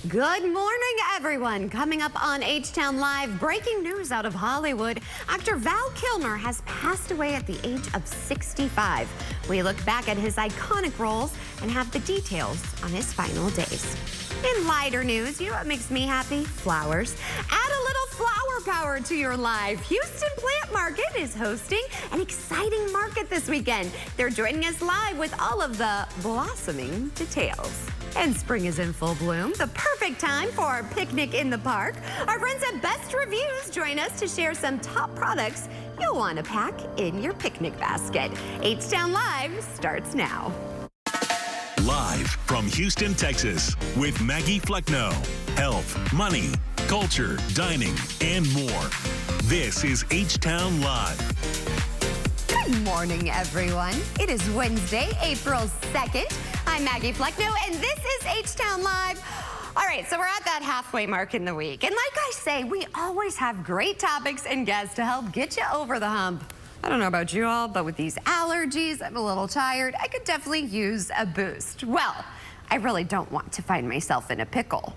Good morning, everyone. Coming up on H-Town Live, breaking news out of Hollywood. Actor Val Kilmer has passed away at the age of 65. We look back at his iconic roles and have the details on his final days. In lighter news, you know what makes me happy? Flowers. Add a little flower power to your life. Houston Plant Market is hosting an exciting market this weekend. They're joining us live with all of the blossoming details. And spring is in full bloom, the perfect time for a picnic in the park. Our friends at Best Reviews join us to share some top products you'll want to pack in your picnic basket. H-Town Live starts now. Live from Houston, Texas, with Maggie Flecknoe. Health, money, culture, dining, and more. This is H-Town Live. Good morning, everyone. It is Wednesday, April 2nd. I'm Maggie Flecknoe, and this is H-Town Live. All right, so we're at that halfway mark in the week. And like I say, we always have great topics and guests to help get you over the hump. I don't know about you all, but with these allergies, I'm a little tired. I could definitely use a boost. Well, I really don't want to find myself in a pickle.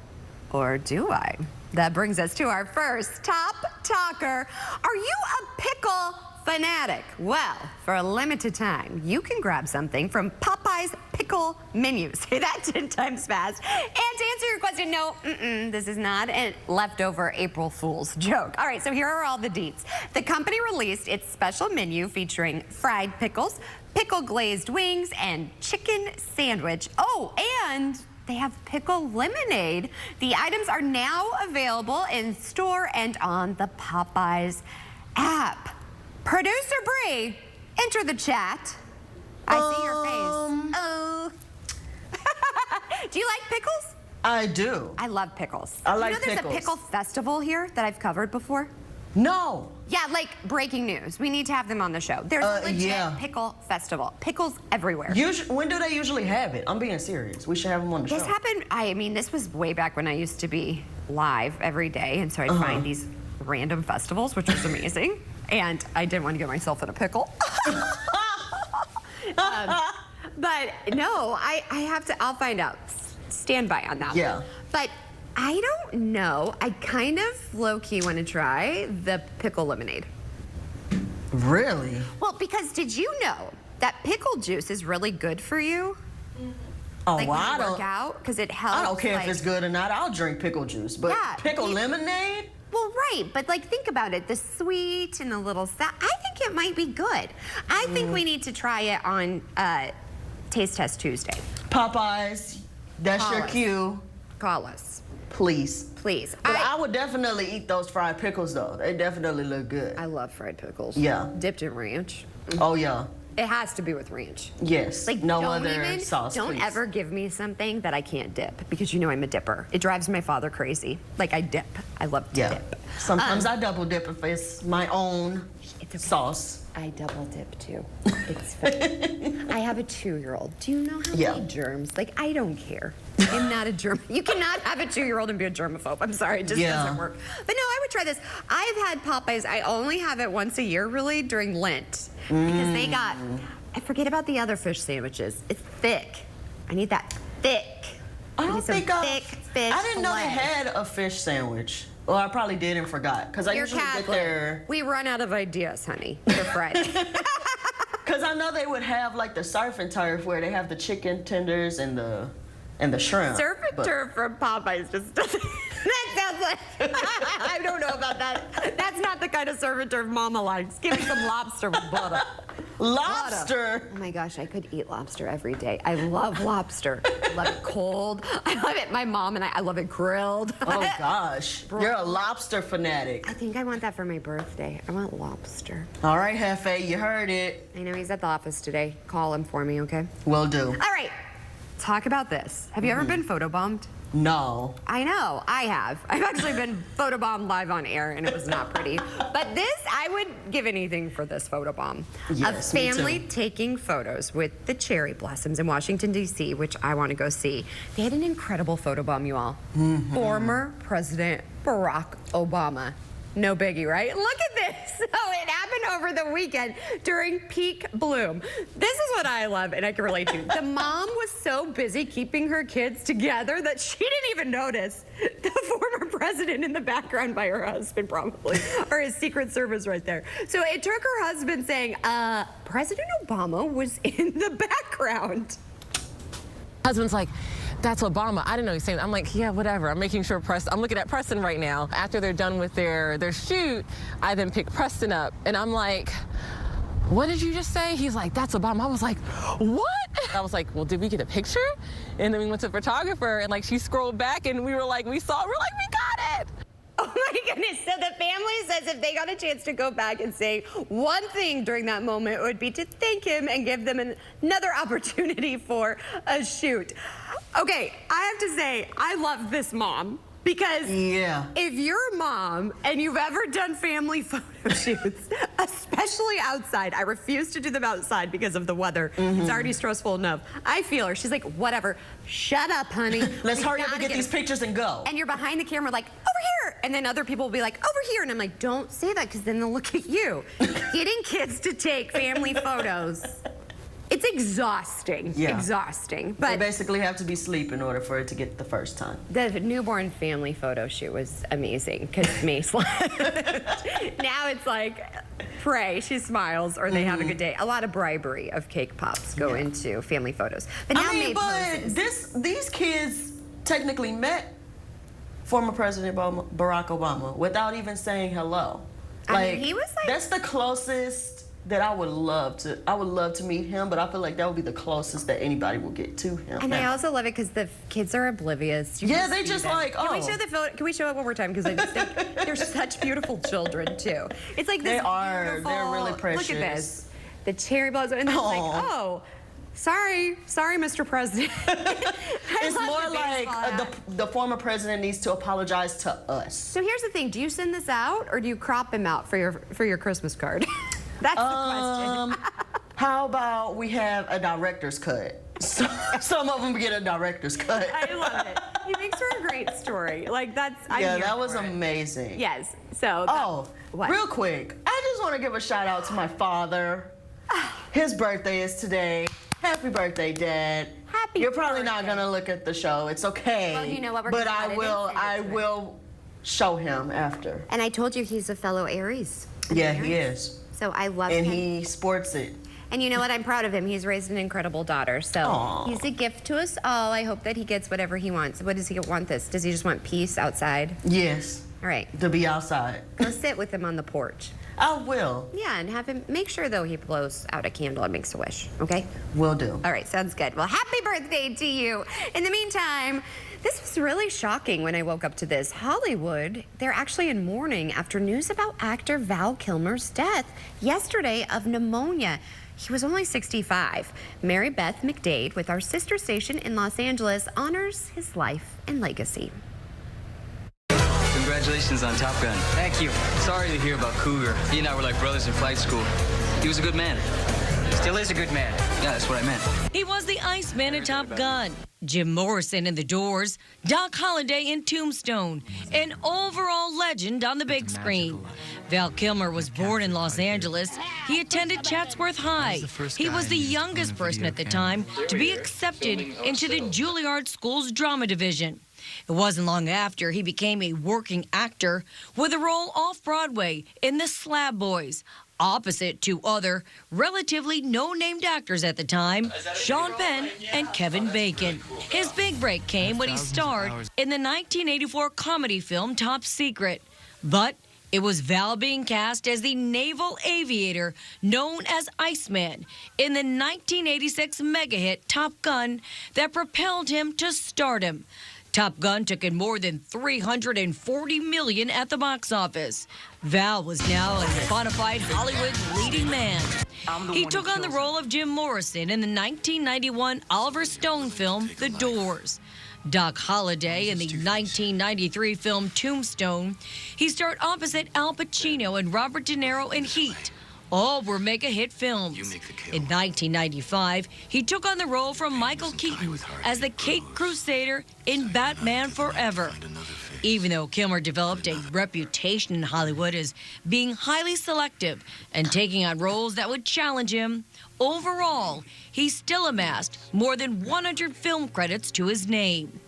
Or do I? That brings us to our first top talker. Are you a pickle fanatic? Well, for a limited time, you can grab something from Popeye's Pickle Menu. Say that 10 times fast. And to answer your question, no, this is not a leftover April Fool's joke. All right, so here are all the deets. The company released its special menu featuring fried pickles, pickle glazed wings, and chicken sandwich. Oh, and they have pickle lemonade. The items are now available in store and on the Popeyes app. Producer Bree, enter the chat. I see your face. Oh. Do you like pickles? I do. I love pickles. I like you know there's pickles. a pickle festival here that I've covered before? No. Yeah, like breaking news. We need to have them on the show. There's a legit pickle festival. Pickles everywhere. When do they usually have it? I'm being serious. We should have them on the show. This happened, I mean, this was way back when I used to be live every day, and so I'd find these random festivals, which was amazing. And I didn't want to get myself in a pickle. But no, I have to, I'll find out. Stand by on that. Yeah. One. But I don't know. I kind of low-key want to try the pickle lemonade. Really? Well, because did you know that pickle juice is really good for you? Oh, Like well, when I you don't. work out, because it helps. I don't care like, if it's good or not. I'll drink pickle juice, but Yeah, pickle lemonade. Well, right, but like think about it, the sweet and a little I think it might be good. I think we need to try it on Taste Test Tuesday. Popeyes, that's Call your us. cue. Call us, Please. please. But I would definitely eat those fried pickles, though. They definitely look good. I love fried pickles. Yeah. Dipped in ranch. Oh, yeah. It has to be with ranch. Yes. Like no don't other even, sauce, Don't please. ever give me something that I can't dip, because you know I'm a dipper. It drives my father crazy. Like I dip. I love to dip. Sometimes I double dip if it's my own It's okay. sauce. I double dip too. It's fine. I have a 2-year-old. Do you know how many germs? Like, I don't care. I'm not a germ. You cannot have a 2-year-old and be a germaphobe. I'm sorry, it just doesn't work. But no, I would try this. I've had Popeyes. I only have it once a year, really, during Lent, because they got. I forget about the other fish sandwiches. It's thick. I need that thick. I don't think thick fish. I didn't know they fillet. had a fish sandwich. Well, I probably did and forgot. Because I You're usually Catholic. get their... We run out of ideas, honey. You're Friday. Because I know they would have like the surf and turf where they have the chicken tenders and the shrimp. Surf and turf from Popeyes just doesn't. That sounds like. I don't know about that. That's not the kind of surf and turf Mama likes. Give me some lobster with butter. Lobster. Oh my gosh, I could eat lobster every day. I love lobster. I love it cold. I love it. My mom and I love it grilled. Oh gosh, you're a lobster fanatic. I think I want that for my birthday. I want lobster. All right, Hefe, you heard it. I know he's at the office today. Call him for me, okay? Will do. All right. Talk about this. Have you ever been photobombed? No. I know, I have. I've actually been photobombed live on air, and it was not pretty. But this, I would give anything for this photobomb. Yes, A me family too. taking photos with the cherry blossoms in Washington, D.C., which I want to go see. They had an incredible photobomb, you all. Former President Barack Obama No biggie, right? Look at this. So it happened over the weekend during peak bloom. This is what I love and I can relate to. The mom was so busy keeping her kids together that she didn't even notice the former president in the background by her husband, probably, or his Secret Service right there. So it took her husband saying, President Obama was in the background. Husband's like, that's Obama. I didn't know he was saying that. I'm like, yeah, whatever. I'm making sure I'm looking at Preston right now. After they're done with their shoot, I then pick Preston up and I'm like, what did you just say? He's like, that's Obama. I was like, what? I was like, well, did we get a picture? And then we went to the photographer and like she scrolled back and we were like, we got it. Oh my goodness. So the family says if they got a chance to go back and say one thing during that moment, it would be to thank him and give them another opportunity for a shoot. Okay, I have to say, I love this mom. Because if you're a mom and you've ever done family photo shoots, especially outside, I refuse to do them outside because of the weather. It's already stressful enough. I feel her. She's like, whatever, shut up, honey. Let's hurry up and get these pictures and go. And you're behind the camera like, over here. And then other people will be like, over here. And I'm like, don't say that because then they'll look at you. Getting kids to take family photos. It's exhausting, exhausting. But they basically have to be asleep in order for it to get the first time. The newborn family photo shoot was amazing because May slept. Now it's like, pray, she smiles, or they have a good day. A lot of bribery of cake pops go into family photos. But now May poses. These kids technically met former President Barack Obama without even saying hello. I mean, he was like, that's the closest that I would love to meet him, but I feel like that would be the closest that anybody will get to him. And I also love it because the kids are oblivious. Yeah, they just like, oh. Can we show the photo? Can we show it one more time? Because I just think they're such beautiful children too. It's like this. They are. Beautiful, they're really precious. Look at this. The cherry blossom, and then it's like, oh. Sorry, Mr. President. It's more like the former president needs to apologize to us. So here's the thing: do you send this out, or do you crop him out for your Christmas card? That's the question. How about we have a director's cut? So, some of them get a director's cut. I love it. He makes for a great story. Like that was amazing. Yes. So. Real quick, I just want to give a shout out to my father. His birthday is today. Happy birthday, Dad. Happy You're probably birthday. not gonna look at the show. It's okay. Well, you know what? But I will show him after. And I told you he's a fellow Aries. Yeah, he is. So I love him. And he sports it. And you know what? I'm proud of him. He's raised an incredible daughter. So he's a gift to us all. I hope that he gets whatever he wants. What does he want this? Does he just want peace outside? Yes. All right. To be outside. Go sit with him on the porch. I will. Yeah, and have him, make sure though he blows out a candle and makes a wish, okay? Will do. All right, sounds good. Well, happy birthday to you. In the meantime, this was really shocking when I woke up to this. Hollywood, they're actually in mourning after news about actor Val Kilmer's death yesterday of pneumonia. He was only 65. Mary Beth McDade with our sister station in Los Angeles honors his life and legacy. Congratulations on Top Gun. Thank you. Sorry to hear about Cougar. He and I were like brothers in flight school. He was a good man. Still is a good man. Yeah, that's what I meant. He was the Iceman in Top Gun, Jim Morrison in The Doors, Doc Holliday in Tombstone, an overall legend on the big screen. Val Kilmer was born in Los Angeles. He attended Chatsworth High. He was the youngest person at the time to be accepted into the Juilliard School's drama division. It wasn't long after he became a working actor with a role off-Broadway in The Slab Boys, opposite two other relatively no-named actors at the time, Sean Penn and Kevin Bacon. His big break came when he starred in the 1984 comedy film Top Secret. But it was Val being cast as the naval aviator known as Iceman in the 1986 mega hit Top Gun that propelled him to stardom. Top Gun took in more than $340 million at the box office. Val was now a bona fide Hollywood leading man. He took on the role of Jim Morrison in the 1991 Oliver Stone film The Doors. Doc Holliday in the 1993 film Tombstone. He starred opposite Al Pacino and Robert De Niro in Heat. All were mega-hit films. In 1995, he took on the role from Michael Keaton as the Caped Crusader in Batman Forever. Even though Kilmer developed a reputation in Hollywood as being highly selective and taking on roles that would challenge him, overall, he still amassed more than 100 film credits to his name.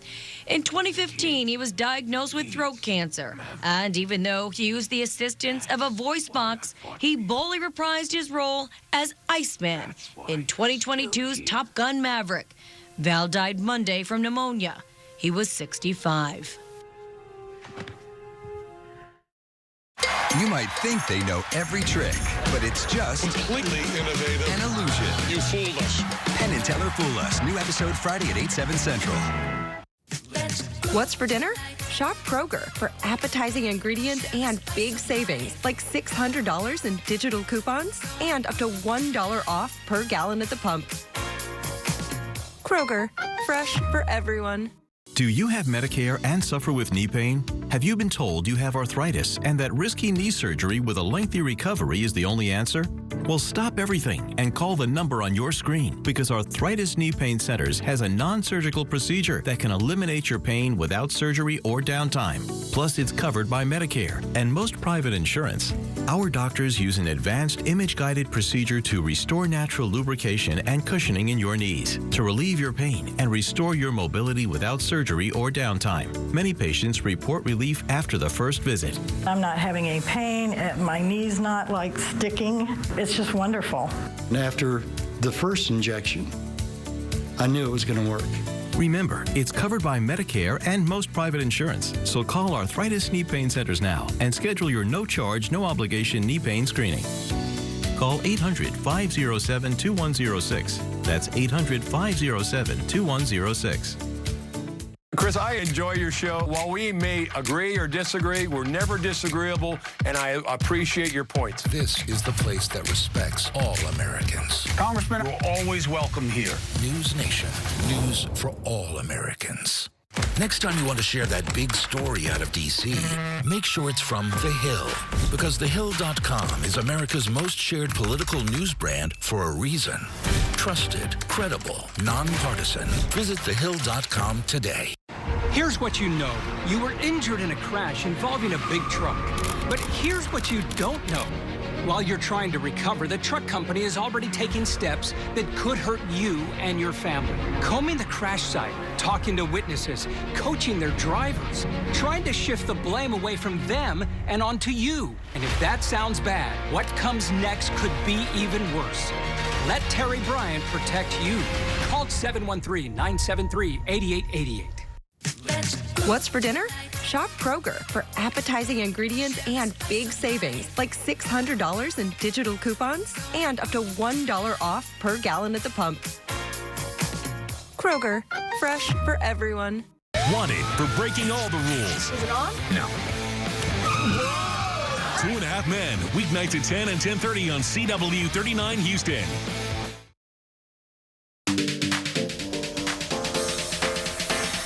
In 2015, he was diagnosed with throat cancer, and even though he used the assistance of a voice box, he boldly reprised his role as Iceman in 2022's Top Gun Maverick. Val died Monday from pneumonia. He was 65. You might think they know every trick, but it's just completely innovative. An illusion. You fooled us. Penn and Teller Fool Us. New episode Friday at 8, 7 Central. What's for dinner? Shop Kroger for appetizing ingredients and big savings, like $600 in digital coupons and up to $1 off per gallon at the pump. Kroger, fresh for everyone. Do you have Medicare and suffer with knee pain? Have you been told you have arthritis and that risky knee surgery with a lengthy recovery is the only answer? Well, stop everything and call the number on your screen, because Arthritis Knee Pain Centers has a non-surgical procedure that can eliminate your pain without surgery or downtime. Plus, it's covered by Medicare and most private insurance. Our doctors use an advanced image-guided procedure to restore natural lubrication and cushioning in your knees, to relieve your pain and restore your mobility without surgery or downtime. Many patients report relief after the first visit. I'm not having any pain. My knee's not like sticking. It's just wonderful. And after the first injection, I knew it was going to work. Remember, it's covered by Medicare and most private insurance. So call Arthritis Knee Pain Centers now and schedule your no-charge, no-obligation knee pain screening. Call 800-507-2106. That's 800-507-2106. Chris, I enjoy your show. While we may agree or disagree, we're never disagreeable, and I appreciate your points. This is the place that respects all Americans. Congressman, we're always welcome here. News Nation. News for all Americans. Next time you want to share that big story out of D.C., make sure it's from The Hill, because TheHill.com is America's most shared political news brand for a reason. Trusted, credible, nonpartisan. Visit TheHill.com today. Here's what you know. You were injured in a crash involving a big truck. But here's what you don't know. While you're trying to recover, the truck company is already taking steps that could hurt you and your family. Combing the crash site, talking to witnesses, coaching their drivers, trying to shift the blame away from them and onto you. And if that sounds bad, what comes next could be even worse. Let Terry Bryant protect you. Call 713-973-8888. What's for dinner? Shop Kroger for appetizing ingredients and big savings, like $600 in digital coupons and up to $1 off per gallon at the pump. Kroger, fresh for everyone. Wanted for breaking all the rules. Is it on? No. 2.5 Men, weeknights at 10 and 10:30 on CW 39 Houston.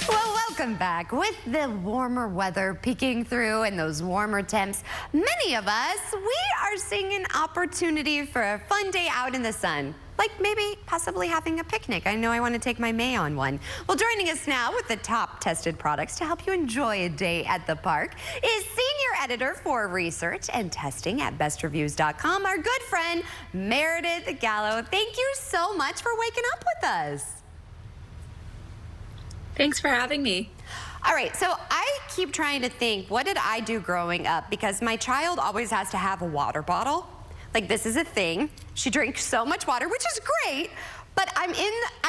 Welcome back. With the warmer weather peeking through and those warmer temps, many of us, we are seeing an opportunity for a fun day out in the sun. Like maybe possibly having a picnic. I know I want to take my May on one. Well, joining us now with the top tested products to help you enjoy a day at the park is Senior Editor for Research and Testing at BestReviews.com, our good friend, Meredith Gallo. Thank you so much for waking up with us. Thanks for having me. All right, so I keep trying to think, what did I do growing up? Because my child always has to have a water bottle. Like, this is a thing. She drinks so much water, which is great, but I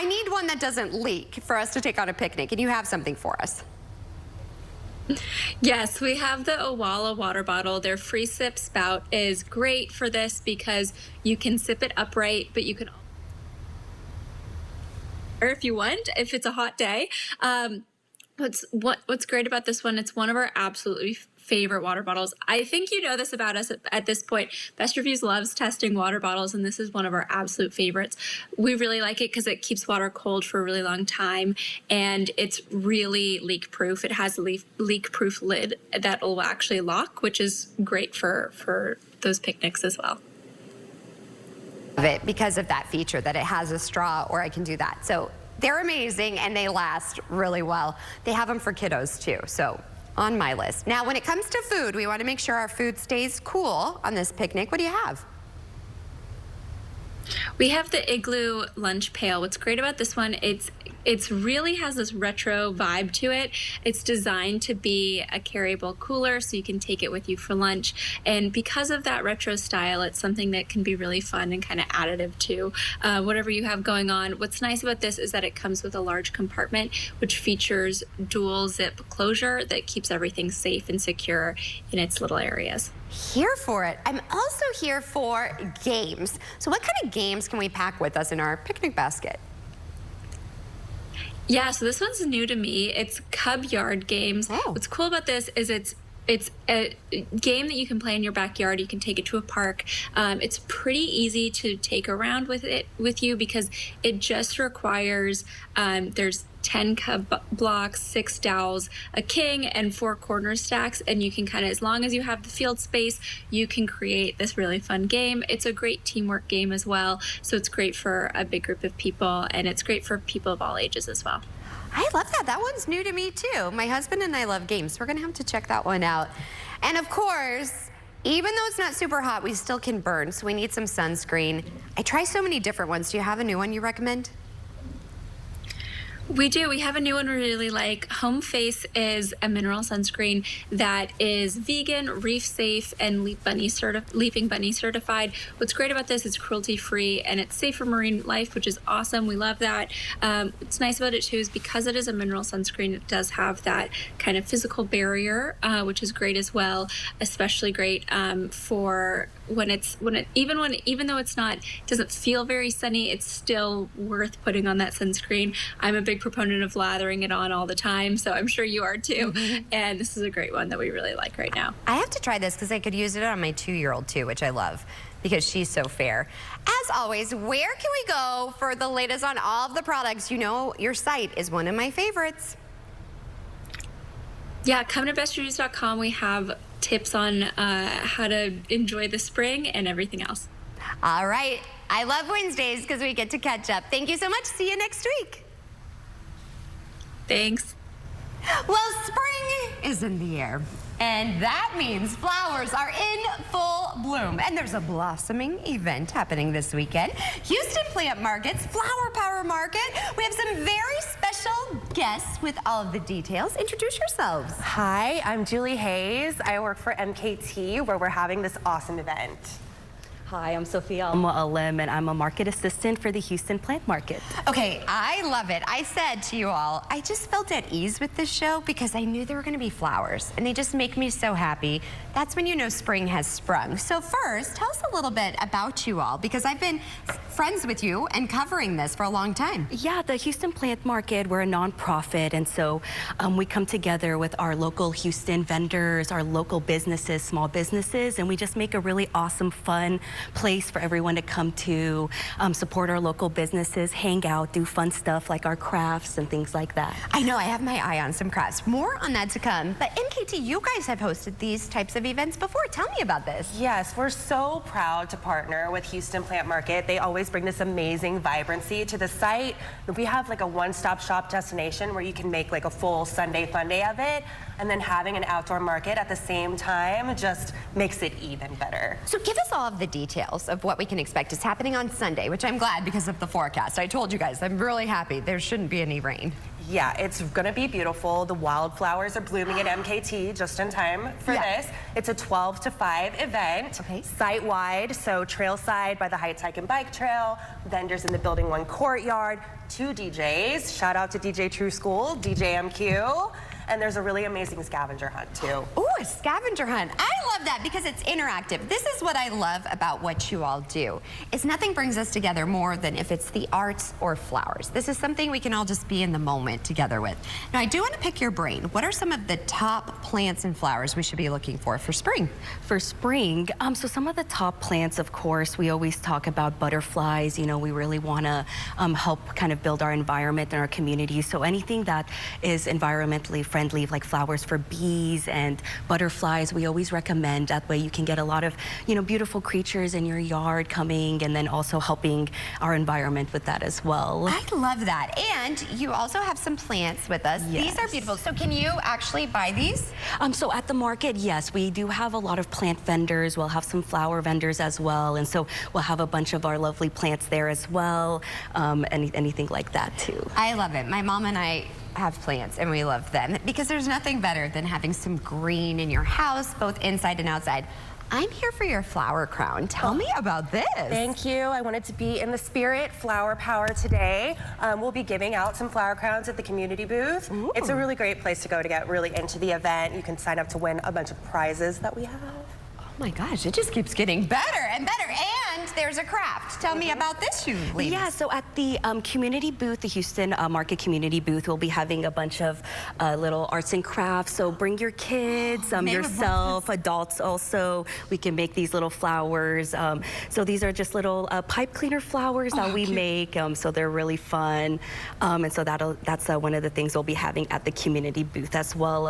need one that doesn't leak for us to take on a picnic, and you have something for us. Yes, we have the Owala water bottle. Their free sip spout is great for this because you can sip it upright, but you can, or if you want, if it's a hot day. What's great about this one, it's one of our absolutely favorite water bottles. I think you know this about us at this point. Best Reviews loves testing water bottles, and this is one of our absolute favorites. We really like it because it keeps water cold for a really long time, and it's really leak-proof. It has a leak-proof lid that will actually lock, which is great for those picnics as well. Of it because of that feature that it has a straw, or I can do that. So they're amazing and they last really well. They have them for kiddos too, so on my list. Now, when it comes to food, we want to make sure our food stays cool on this picnic. What do you have? We have the Igloo lunch pail. What's great about this one, it's really has this retro vibe to it. It's designed to be a carryable cooler so you can take it with you for lunch. And because of that retro style, it's something that can be really fun and kind of additive to whatever you have going on. What's nice about this is that it comes with a large compartment, which features dual zip closure that keeps everything safe and secure in its little areas. Here for it. I'm also here for games. So what kind of games can we pack with us in our picnic basket? Yeah, so this one's new to me. It's Cub Yard Games. Oh. What's cool about this is it's a game that you can play in your backyard. You can take it to a park. It's pretty easy to take around with you because it just requires there's 10 cub blocks, 6 dowels, a king, and 4 corner stacks. And you can kind of, as long as you have the field space, you can create this really fun game. It's a great teamwork game as well. So it's great for a big group of people, and it's great for people of all ages as well. I love that. That one's new to me too. My husband and I love games. We're gonna have to check that one out. And of course, even though it's not super hot, we still can burn, so we need some sunscreen. I try so many different ones. Do you have a new one you recommend? We do. We have a new one we really like. Home Face is a mineral sunscreen that is vegan, reef safe, and Leaping Bunny certified. What's great about this is cruelty free and it's safe for marine life, which is awesome. We love that. What's nice about it too is because it is a mineral sunscreen, it does have that kind of physical barrier, which is great as well. Especially great for even though it's not, doesn't feel very sunny, it's still worth putting on that sunscreen. I'm a big proponent of lathering it on all the time, so I'm sure you are too. And this is a great one that we really like right now. I have to try this because I could use it on my 2-year-old too, which I love because she's so fair. As always, where can we go for the latest on all of the products? You know, your site is one of my favorites. Yeah, come to bestreviews.com. We have tips on how to enjoy the spring and everything else. All right. I love Wednesdays because we get to catch up. Thank you so much. See you next week. Thanks. Well, spring is in the air, and that means flowers are in full bloom. And there's a blossoming event happening this weekend. Houston Plant Market's Flower Power Market. We have some very special guests with all of the details. Introduce yourselves. Hi, I'm Julie Hayes. I work for MKT, where we're having this awesome event. Hi, I'm Sophia Al-Mu'allim, and I'm a market assistant for the Houston Plant Market. Okay, I love it. I said to you all, I just felt at ease with this show because I knew there were going to be flowers, and they just make me so happy. That's when you know spring has sprung. So first, tell us a little bit about you all, because I've been friends with you and covering this for a long time. Yeah, the Houston Plant Market, we're a nonprofit, and so we come together with our local Houston vendors, our local businesses, small businesses, and we just make a really awesome, fun place for everyone to come to, support our local businesses, hang out, do fun stuff like our crafts and things like that. I know, I have my eye on some crafts. More on that to come. But MKT, you guys have hosted these types of events before. Tell me about this. Yes, we're so proud to partner with Houston Plant Market. They always bring this amazing vibrancy to the site. We have like a one-stop shop destination where you can make like a full Sunday fun day of it, and then having an outdoor market at the same time just makes it even better. So give us all of the details of what we can expect. It's happening on Sunday, which I'm glad because of the forecast. I told you guys, I'm really happy. There shouldn't be any rain. Yeah, it's gonna be beautiful. The wildflowers are blooming at MKT just in time for this. It's a 12 to 5 event, site-wide, so trailside by the Heights Hike and Bike Trail, vendors in the Building 1 courtyard, 2 DJs, shout out to DJ True School, DJ MQ, and there's a really amazing scavenger hunt too. Ooh, a scavenger hunt. I love that because it's interactive. This is what I love about what you all do. Is nothing brings us together more than if it's the arts or flowers. This is something we can all just be in the moment together with. Now, I do want to pick your brain. What are some of the top plants and flowers we should be looking for spring? For spring, so some of the top plants, of course, we always talk about butterflies. You know, we really want to help kind of build our environment and our community. So anything that is environmentally friendly, like flowers for bees and butterflies. We always recommend that way you can get a lot of, beautiful creatures in your yard coming, and then also helping our environment with that as well. I love that. And you also have some plants with us. Yes. These are beautiful. So can you actually buy these? So at the market, yes, we do have a lot of plant vendors. We'll have some flower vendors as well. And so we'll have a bunch of our lovely plants there as well. Anything like that too. I love it. My mom and I have plants and we love them because there's nothing better than having some green in your house, both inside and outside. I'm here for your flower crown. Tell me about this. Thank you. I wanted to be in the spirit flower power today. We'll be giving out some flower crowns at the community booth. Ooh. It's a really great place to go to get really into the event. You can sign up to win a bunch of prizes that we have. Oh my gosh, it just keeps getting better and better. And there's a craft. Tell me about this, you ladies. Yeah, so at the community booth, the Houston Market community booth, we'll be having a bunch of little arts and crafts. So bring your kids, yourself, adults also. We can make these little flowers. So these are just little pipe cleaner flowers that we make. So they're really fun. And so that's one of the things we'll be having at the community booth as well,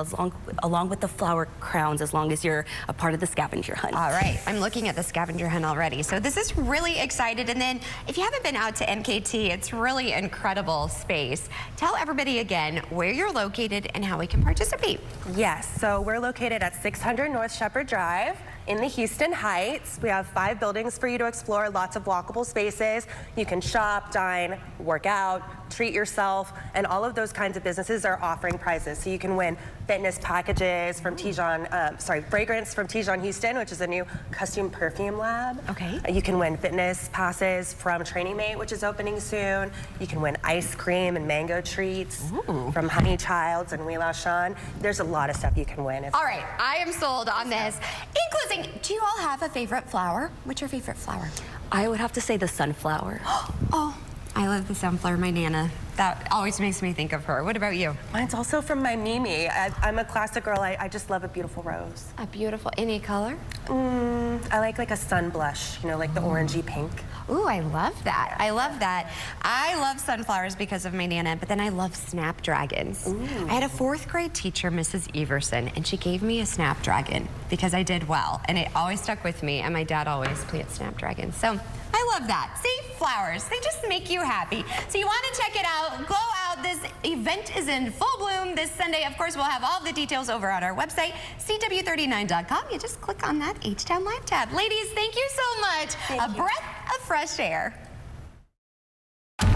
along with the flower crowns, as long as you're a part of the scavenger hunt. All right, I'm looking at the scavenger hunt already. So this is really excited. And then if you haven't been out to MKT, it's really incredible space. Tell everybody again where you're located and how we can participate. Yes, so we're located at 600 North Shepherd Drive in the Houston Heights. We have 5 buildings for you to explore, lots of walkable spaces. You can shop, dine, work out, treat yourself, and all of those kinds of businesses are offering prizes. So you can win fitness packages from fragrance from Tijon Houston, which is a new custom perfume lab. Okay. You can win fitness passes from Training Mate, which is opening soon. You can win ice cream and mango treats from Honey Childs and Wee La Shan. There's a lot of stuff you can win. All right, I am sold on this. In closing, do you all have a favorite flower? What's your favorite flower? I would have to say the sunflower. Oh, I love the sunflower, my Nana. That always makes me think of her. What about you? Mine's also from my Mimi. I'm a classic girl. I just love a beautiful rose. A beautiful, any color? I like a sun blush, like the orangey pink. Ooh, I love that. I love that. I love sunflowers because of my Nana, but then I love snapdragons. Ooh. I had a 4th grade teacher, Mrs. Everson, and she gave me a snapdragon because I did well, and it always stuck with me, and my dad always plants snapdragons. So I love that. See, flowers, they just make you happy. So you want to check it out, go out. This event is in full bloom this Sunday. Of course, we'll have all the details over on our website, CW39.com. You just click on that H-Town Live tab. Ladies, thank you so much. A breath of fresh air.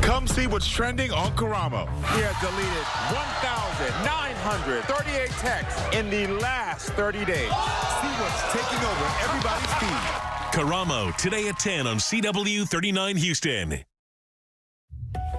Come see what's trending on Karamo. We have deleted 1,938 texts in the last 30 days. See what's taking over everybody's feed. Karamo, today at 10 on CW39 Houston.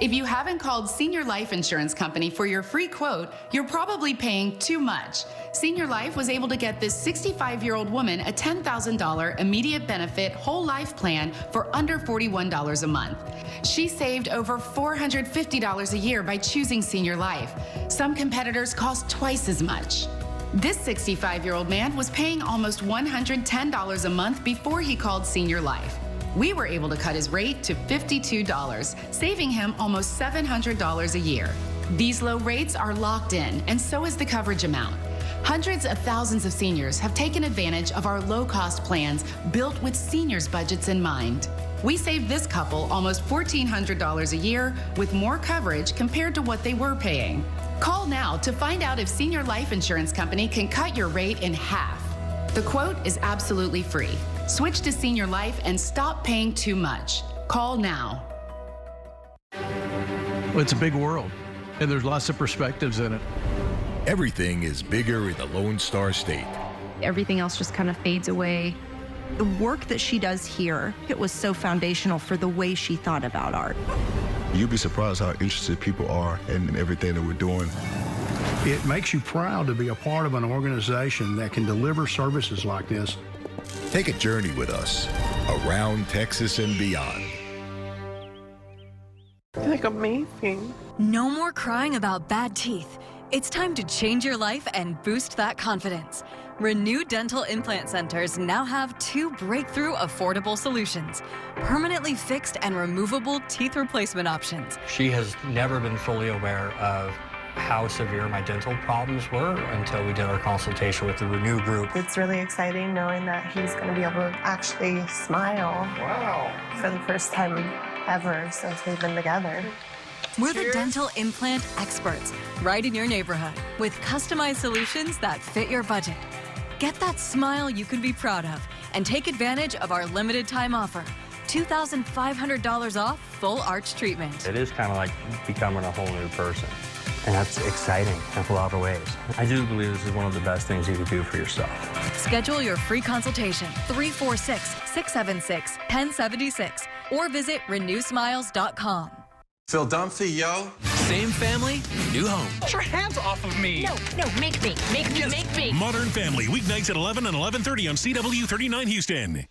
If you haven't called Senior Life Insurance Company for your free quote, you're probably paying too much. Senior Life was able to get this 65-year-old woman a $10,000 immediate benefit whole life plan for under $41 a month. She saved over $450 a year by choosing Senior Life. Some competitors cost twice as much. This 65-year-old man was paying almost $110 a month before he called Senior Life. We were able to cut his rate to $52, saving him almost $700 a year. These low rates are locked in, and so is the coverage amount. Hundreds of thousands of seniors have taken advantage of our low-cost plans built with seniors' budgets in mind. We saved this couple almost $1,400 a year with more coverage compared to what they were paying. Call now to find out if Senior Life Insurance Company can cut your rate in half. The quote is absolutely free. Switch to Senior Life and stop paying too much. Call now. Well, it's a big world, and there's lots of perspectives in it. Everything is bigger in the Lone Star State. Everything else just kind of fades away. The work that she does here, it was so foundational for the way she thought about art. You'd be surprised how interested people are in everything that we're doing. It makes you proud to be a part of an organization that can deliver services like this. Take a journey with us around Texas and beyond. Like amazing. No more crying about bad teeth. It's time to change your life and boost that confidence. Renew Dental Implant Centers now have 2 breakthrough affordable solutions: permanently fixed and removable teeth replacement options. She has never been fully aware of how severe my dental problems were until we did our consultation with the Renew group. It's really exciting knowing that he's going to be able to actually smile. Wow. For the first time ever since we've been together. We're the dental implant experts, right in your neighborhood, with customized solutions that fit your budget. Get that smile you can be proud of and take advantage of our limited time offer. $2,500 off full arch treatment. It is kind of like becoming a whole new person. And that's exciting in a lot of ways. I do believe this is one of the best things you can do for yourself. Schedule your free consultation, 346-676-1076, or visit renewsmiles.com. Phil Dunphy, yo. Same family, new home. Get your hands off of me. No, make me. Modern Family, weeknights at 11 and 11:30 on CW 39 Houston.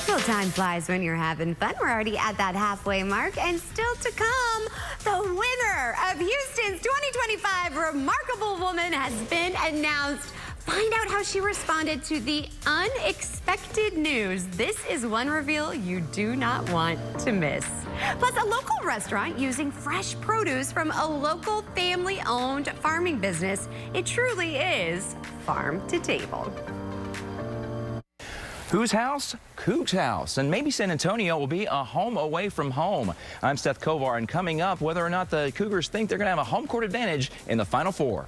Well, time flies when you're having fun. We're already at that halfway mark, and still to come, the winner of Houston's 2025 Remarkable Woman has been announced. Find out how she responded to the unexpected news. This is one reveal you do not want to miss. Plus, a local restaurant using fresh produce from a local family-owned farming business. It truly is farm to table. Whose house? Cougs' house. And maybe San Antonio will be a home away from home. I'm Seth Kovar, and coming up, whether or not the Cougars think they're going to have a home court advantage in the Final Four.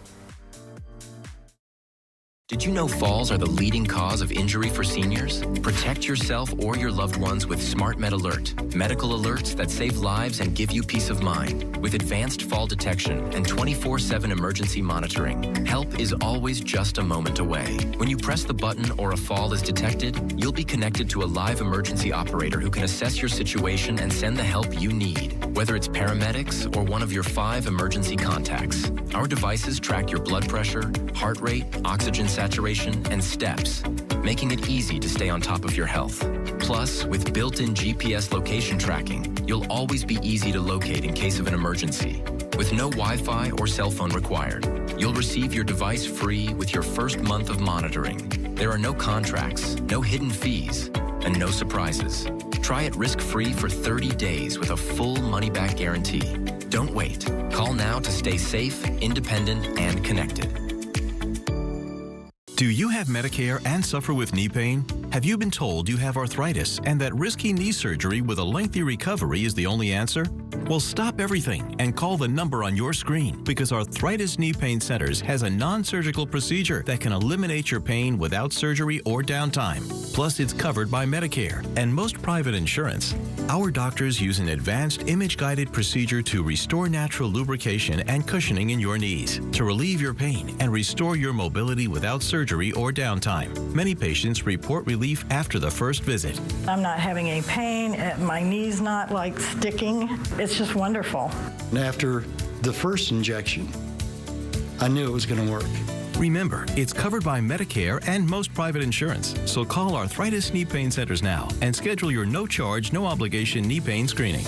Did you know falls are the leading cause of injury for seniors? Protect yourself or your loved ones with SmartMed Alert. Medical alerts that save lives and give you peace of mind. With advanced fall detection and 24/7 emergency monitoring, help is always just a moment away. When you press the button or a fall is detected, you'll be connected to a live emergency operator who can assess your situation and send the help you need, whether it's paramedics or one of your 5 emergency contacts. Our devices track your blood pressure, heart rate, oxygen saturation, and steps, making it easy to stay on top of your health. Plus, with built-in GPS location tracking, you'll always be easy to locate in case of an emergency. With no Wi-Fi or cell phone required, you'll receive your device free with your first month of monitoring. There are no contracts, no hidden fees, and no surprises. Try it risk-free for 30 days with a full money-back guarantee. Don't wait. Call now to stay safe, independent, and connected. Do you have Medicare and suffer with knee pain? Have you been told you have arthritis and that risky knee surgery with a lengthy recovery is the only answer? Well, stop everything and call the number on your screen, because Arthritis Knee Pain Centers has a non-surgical procedure that can eliminate your pain without surgery or downtime. Plus, it's covered by Medicare and most private insurance. Our doctors use an advanced image-guided procedure to restore natural lubrication and cushioning in your knees, to relieve your pain and restore your mobility without surgery or downtime. Many patients report relief after the first visit. I'm not having any pain. My knee's not like sticking. It's just wonderful. And after the first injection, I knew it was going to work. Remember, it's covered by Medicare and most private insurance. So call Arthritis Knee Pain Centers now and schedule your no-charge, no-obligation knee pain screening.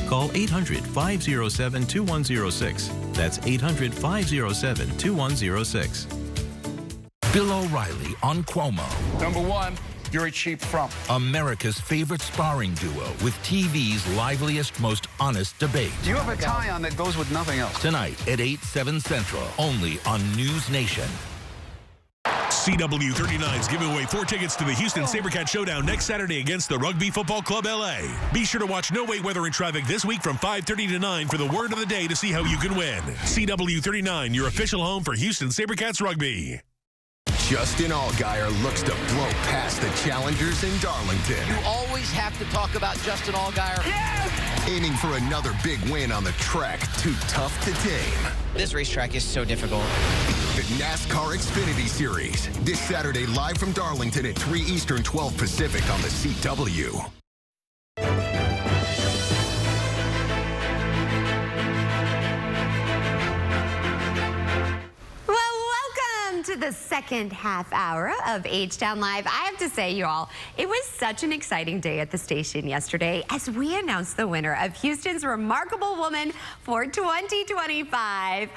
Call 800-507-2106. That's 800-507-2106. Bill O'Reilly on Cuomo. Number one, you're a cheap frump. America's favorite sparring duo with TV's liveliest, most honest debate. You have a tie on that goes with nothing else. Tonight at 8/7 Central, only on News Nation. CW 39's giving away 4 tickets to the Houston SaberCats Showdown next Saturday against the Rugby Football Club LA. Be sure to watch No Wait Weather and Traffic this week from 5:30 to 9 for the word of the day to see how you can win. CW 39, your official home for Houston SaberCats Rugby. Justin Allgaier looks to blow past the challengers in Darlington. You always have to talk about Justin Allgaier. Yes! Aiming for another big win on the track too tough to tame. This racetrack is so difficult. The NASCAR Xfinity Series. This Saturday live from Darlington at 3 Eastern, 12 Pacific on the CW. To the second half hour of H-Town Live. I have to say, you all, it was such an exciting day at the station yesterday as we announced the winner of Houston's Remarkable Woman for 2025.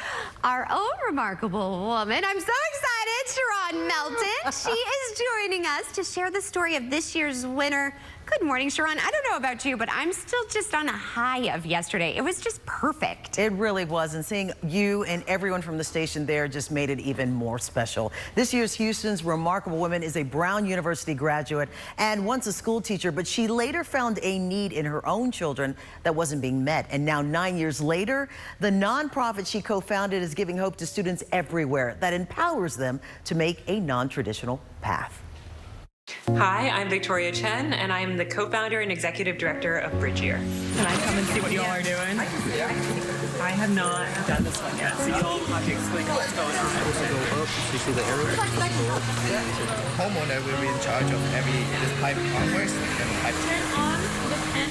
Our own Remarkable Woman. I'm so excited, Sharon Melton. She is joining us to share the story of this year's winner. Good morning, Sharon. I don't know about you, but I'm still just on a high of yesterday. It was just perfect. It really was, and seeing you and everyone from the station there just made it even more special. This year's Houston's Remarkable Woman is a Brown University graduate and once a school teacher, but she later found a need in her own children that wasn't being met. And now 9 years later, the nonprofit she co-founded is giving hope to students everywhere that empowers them to make a non-traditional path. Hi, I'm Victoria Chen, and I'm the co-founder and executive director of Bridgeyear. Can I come and see what you all are doing? I have not done this one yet, so you all have to explain what's going on. You see the arrow? Homeowner will be in charge of this pipe converse and pipe.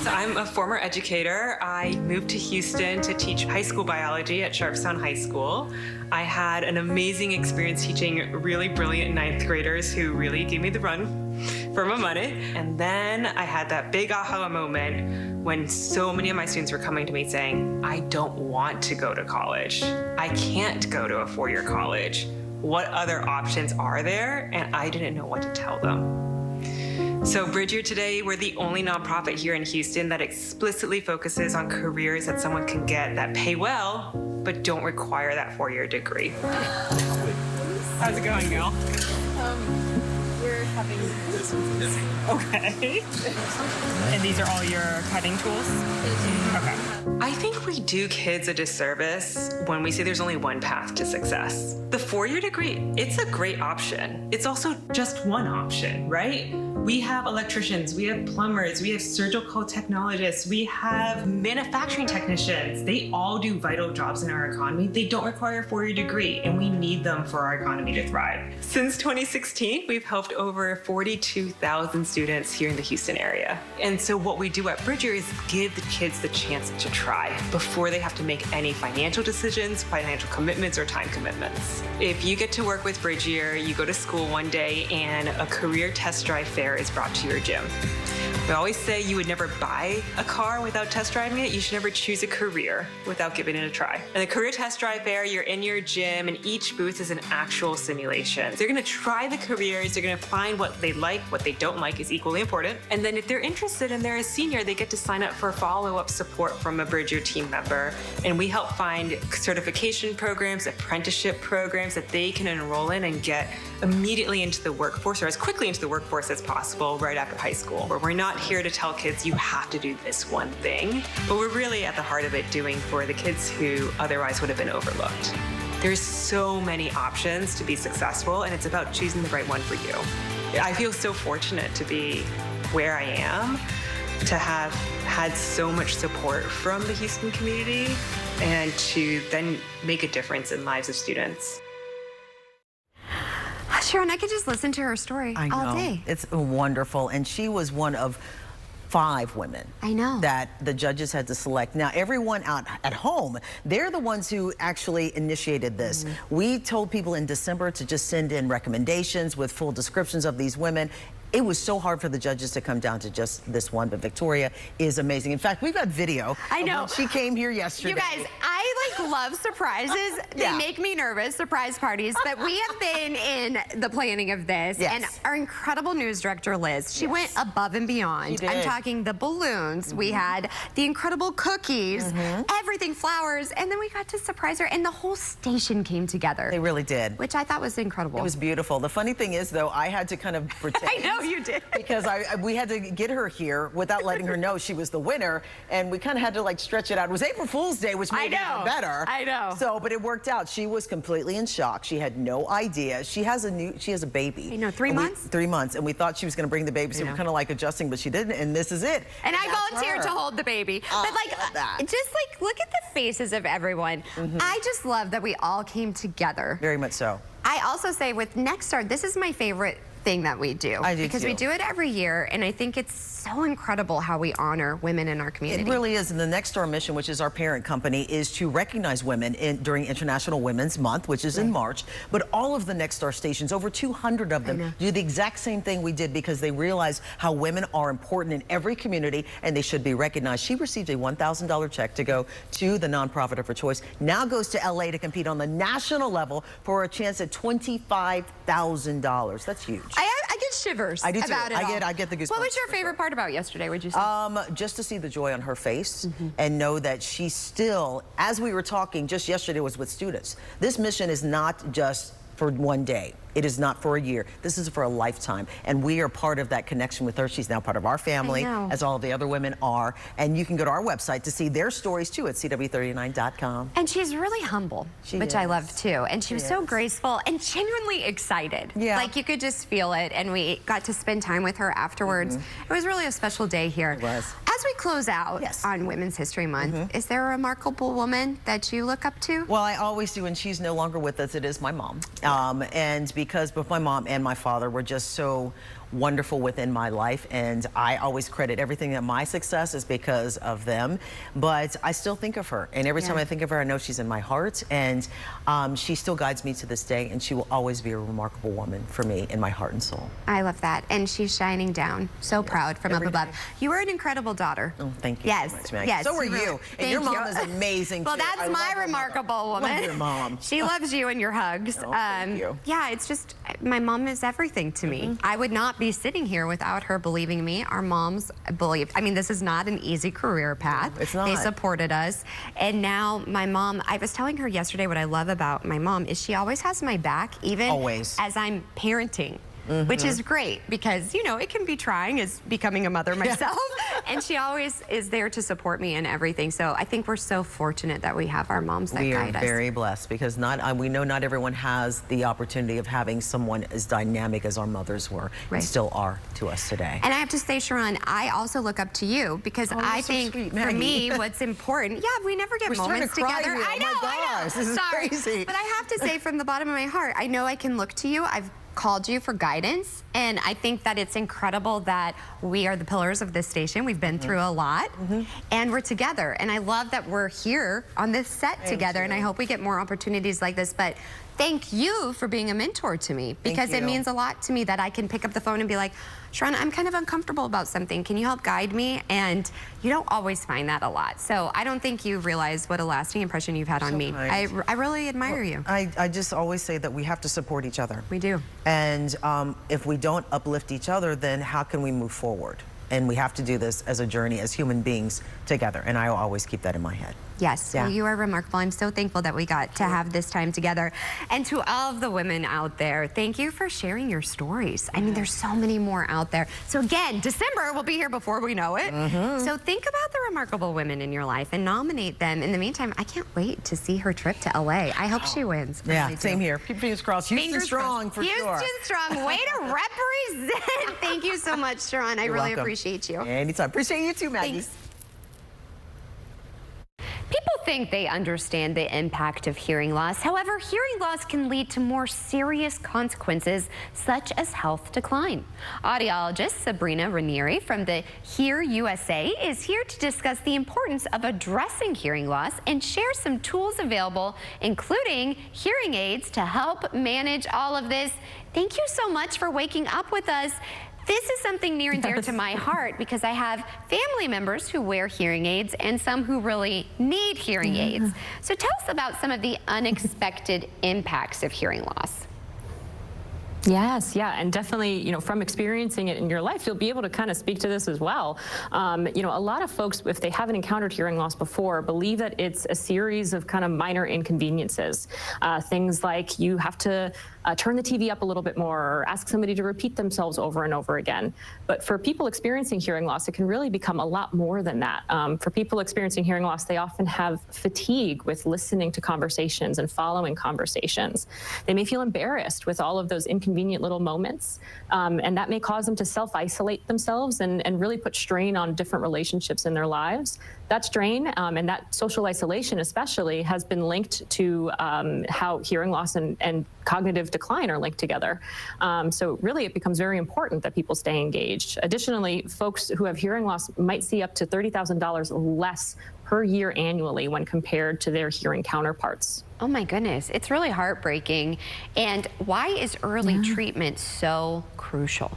So I'm a former educator. I moved to Houston to teach high school biology at Sharpstown High School. I had an amazing experience teaching really brilliant ninth graders who really gave me the run for my money. And then I had that big aha moment when so many of my students were coming to me saying, I don't want to go to college. I can't go to a four-year college. What other options are there? And I didn't know what to tell them. So Bridgeyear today, we're the only nonprofit here in Houston that explicitly focuses on careers that someone can get that pay well, but don't require that four-year degree. How's it going, Gail? We're having this. Okay. And these are all your cutting tools? Okay. I think we do kids a disservice when we say there's only one path to success. The four-year degree, it's a great option. It's also just one option, right? We have electricians, we have plumbers, we have surgical technologists, we have manufacturing technicians. They all do vital jobs in our economy. They don't require a four-year degree, and we need them for our economy to thrive. Since 2016, we've helped over 42,000 students here in the Houston area. And so what we do at Bridgeyear is give the kids the chance to try before they have to make any financial decisions, financial commitments, or time commitments. If you get to work with Bridgeyear, you go to school one day and a career test drive fair is brought to your gym. We always say you would never buy a car without test driving it. You should never choose a career without giving it a try. And the career test drive fair, you're in your gym and each booth is an actual simulation. They're gonna try the careers, they're gonna find what they like, what they don't like is equally important. And then if they're interested and they're a senior, they get to sign up for follow-up support from a Bridgeyear team member. And we help find certification programs, apprenticeship programs that they can enroll in and get immediately into the workforce or as quickly into the workforce as possible right after high school. Where we're not here to tell kids you have to do this one thing, but we're really at the heart of it doing for the kids who otherwise would have been overlooked. There's so many options to be successful, and it's about choosing the right one for you. I feel so fortunate to be where I am, to have had so much support from the Houston community, and to then make a difference in lives of students. Sharon, I could just listen to her story all day. It's wonderful. And she was one of 5 women that the judges had to select. Now, everyone out at home, they're the ones who actually initiated this. We told people in December to just send in recommendations with full descriptions of these women. It was so hard for the judges to come down to just this one, but Victoria is amazing. In fact, we've got video. I know. She came here yesterday. You guys, I love surprises. They make me nervous, surprise parties, but we have been in the planning of this. And our incredible news director, Liz, she went above and beyond. I'm talking the balloons. We had the incredible cookies, everything, flowers, and then we got to surprise her, and the whole station came together. They really did. Which I thought was incredible. It was beautiful. The funny thing is, though, I had to kind of pretend. I know you did. Because we had to get her here without letting her know she was the winner, and we kind of had to like stretch it out. It was April Fool's Day, which made it even better. I know. So, but it worked out. She was completely in shock. She had no idea. She has a baby. I know, 3 months? 3 months, and we thought she was going to bring the baby, so we were kind of like adjusting, but she didn't, and this is it. And I volunteered to hold the baby. But like, just like, look at the faces of everyone. I just love that we all came together. Very much so. I also say with Nexstar, this is my favorite thing that we do. I do because too. we do it every year, and I think it's so incredible how we honor women in our community. It really is, and the Nexstar mission, which is our parent company, is to recognize women during International Women's Month, which is in March. But all of the Nexstar stations, over 200 of them, do the exact same thing we did because they realize how women are important in every community and they should be recognized. She received a $1,000 check to go to the nonprofit of her choice. Now goes to LA to compete on the national level for a chance at $25,000. That's huge. I get get shivers I do too. about it all. I get the goosebumps. What was your favorite part about yesterday, would you say? Just to see the joy on her face and know that she's still, as we were talking just yesterday was with students, this mission is not just for one day. It is not for a year. This is for a lifetime. And we are part of that connection with her. She's now part of our family, as all of the other women are. And you can go to our website to see their stories too at CW39.com. And she's really humble, which I love too. And she was so graceful and genuinely excited. Yeah. Like you could just feel it. And we got to spend time with her afterwards. It was really a special day here. It was. As we close out on Women's History Month, is there a remarkable woman that you look up to? Well, I always do, and she's no longer with us. It is my mom. And because both my mom and my father were just so wonderful within my life, and I always credit everything that my success is because of them, but I still think of her, and every time I think of her, I know she's in my heart, and she still guides me to this day, and she will always be a remarkable woman for me in my heart and soul. I love that, and she's shining down. So proud from up above. You were an incredible daughter. Oh, thank you so much, Maggie. Yes, so are you. And your mom is amazing, Well, too. that's my remarkable woman. Love your mom. She loves you and your hugs. Oh, thank you. Yeah, it's just, my mom is everything to me. I would not be sitting here without her believing me. Our moms believed. I mean, this is not an easy career path. It's not. They supported us. And now my mom, I was telling her yesterday what I love about my mom is she always has my back, even as I'm parenting. Which is great because, you know, it can be trying as becoming a mother myself. And she always is there to support me in everything. So I think we're so fortunate that we have our moms that guide us. We are very blessed because we know not everyone has the opportunity of having someone as dynamic as our mothers were and still are to us today. And I have to say, Sharon, I also look up to you because I think for me, what's important, we never get moments together. I know. This is crazy. But I have to say from the bottom of my heart, I know I can look to you. I've called you for guidance, and I think that it's incredible that we are the pillars of this station. We've been through a lot, and we're together, and I love that we're here on this set together, and I hope we get more opportunities like this. But thank you for being a mentor to me, because it means a lot to me that I can pick up the phone and be like, Sharon, I'm kind of uncomfortable about something. Can you help guide me? And you don't always find that a lot. So I don't think you realize what a lasting impression you've had on me. I really admire you. I just always say that we have to support each other. We do. And if we don't uplift each other, then how can we move forward? And we have to do this as a journey, as human beings together. And I will always keep that in my head. Yes, well, you are remarkable. I'm so thankful that we got to have this time together. And to all of the women out there, thank you for sharing your stories. I mean, there's so many more out there. So again, December will be here before we know it. So think about the remarkable women in your life and nominate them. In the meantime, I can't wait to see her trip to LA. I hope she wins. Yeah, same here. Fingers crossed. Houston strong for sure. Houston strong. Way to represent. Thank you so much, Sharon. I really appreciate you. Anytime. Appreciate you too, Maggie. Thanks. People think they understand the impact of hearing loss. However, hearing loss can lead to more serious consequences, such as health decline. Audiologist Sabrina Ranieri from the Hear USA is here to discuss the importance of addressing hearing loss and share some tools available, including hearing aids, to help manage all of this. Thank you so much for waking up with us. This is something near and dear to my heart because I have family members who wear hearing aids and some who really need hearing aids. So tell us about some of the unexpected impacts of hearing loss. Yes, and definitely, you know, from experiencing it in your life, you'll be able to kind of speak to this as well. You know, a lot of folks, if they haven't encountered hearing loss before, believe that it's a series of kind of minor inconveniences. Things like you have to turn the TV up a little bit more or ask somebody to repeat themselves over and over again. But for people experiencing hearing loss, it can really become a lot more than that. For people experiencing hearing loss, they often have fatigue with listening to conversations and following conversations. They may feel embarrassed with all of those inconvenient little moments, and that may cause them to self-isolate themselves and really put strain on different relationships in their lives. That strain and that social isolation especially has been linked to how hearing loss and cognitive decline are linked together. So really it becomes very important that people stay engaged. Additionally, folks who have hearing loss might see up to $30,000 less per year annually when compared to their hearing counterparts. Oh my goodness, it's really heartbreaking. And why is early treatment so crucial?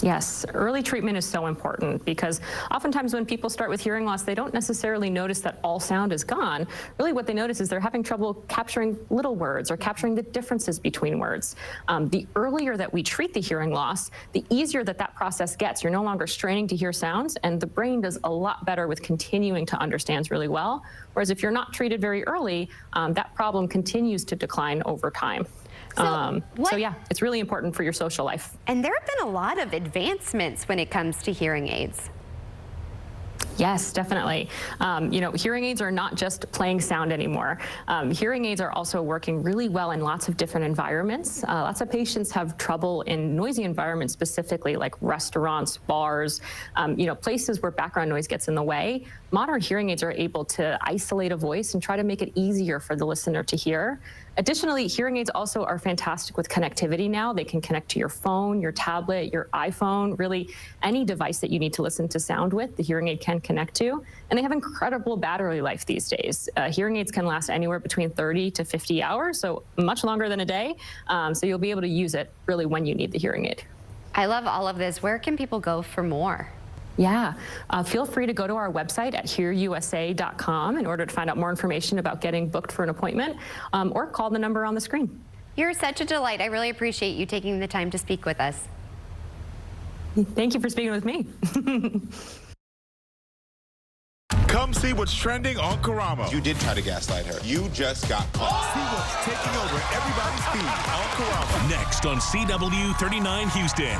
Yes, early treatment is so important because oftentimes when people start with hearing loss, they don't necessarily notice that all sound is gone. Really what they notice is they're having trouble capturing little words or capturing the differences between words. The earlier that we treat the hearing loss, the easier that process gets. You're no longer straining to hear sounds, and the brain does a lot better with continuing to understand really well. Whereas if you're not treated very early, that problem continues to decline over time. So yeah, it's really important for your social life. And there have been a lot of advancements when it comes to hearing aids. Yes, definitely. Hearing aids are not just playing sound anymore. Hearing aids are also working really well in lots of different environments. Lots of patients have trouble in noisy environments, specifically like restaurants, bars, places where background noise gets in the way. Modern hearing aids are able to isolate a voice and try to make it easier for the listener to hear. Additionally, hearing aids also are fantastic with connectivity now. They can connect to your phone, your tablet, your iPhone, really any device that you need to listen to sound with, the hearing aid can connect to. And they have incredible battery life these days. Hearing aids can last anywhere between 30 to 50 hours, so much longer than a day. So you'll be able to use it really when you need the hearing aid. I love all of this. Where can people go for more? Yeah, feel free to go to our website at hearusa.com in order to find out more information about getting booked for an appointment, or call the number on the screen. You're such a delight. I really appreciate you taking the time to speak with us. Thank you for speaking with me. Come see what's trending on Karamo. You did try to gaslight her. You just got caught. See what's taking over everybody's feed on Karamo. Next on CW 39 Houston.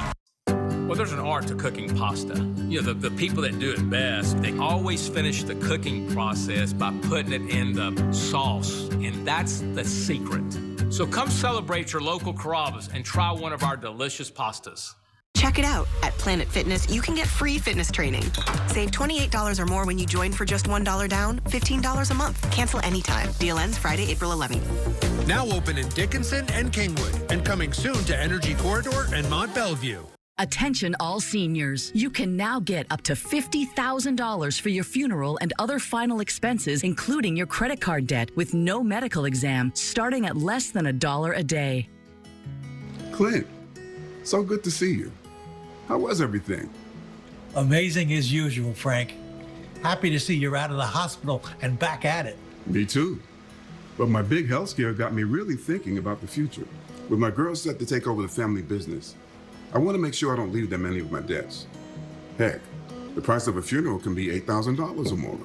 Well, there's an art to cooking pasta. The people that do it best, they always finish the cooking process by putting it in the sauce, and that's the secret. So come celebrate your local Carrabba's and try one of our delicious pastas. Check it out. At Planet Fitness, you can get free fitness training. Save $28 or more when you join for just $1 down, $15 a month. Cancel anytime. Deal ends Friday, April 11th. Now open in Dickinson and Kingwood, and coming soon to Energy Corridor and Mont Bellevue. Attention all seniors. You can now get up to $50,000 for your funeral and other final expenses, including your credit card debt, with no medical exam, starting at less than $1 a day. Clint, so good to see you. How was everything? Amazing as usual, Frank. Happy to see you're out of the hospital and back at it. Me too. But my big health scare got me really thinking about the future. With my girls set to take over the family business, I want to make sure I don't leave them any of my debts. Heck, the price of a funeral can be $8,000 or more.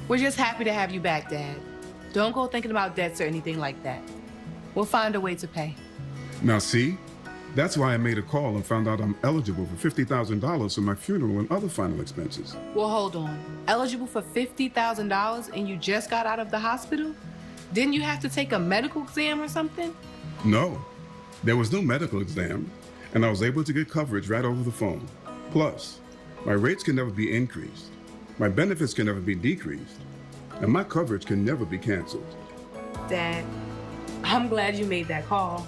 We're just happy to have you back, Dad. Don't go thinking about debts or anything like that. We'll find a way to pay. Now see, that's why I made a call and found out I'm eligible for $50,000 for my funeral and other final expenses. Well, hold on. Eligible for $50,000 and you just got out of the hospital? Didn't you have to take a medical exam or something? No, there was no medical exam, and I was able to get coverage right over the phone. Plus, my rates can never be increased, my benefits can never be decreased, and my coverage can never be canceled. Dad, I'm glad you made that call.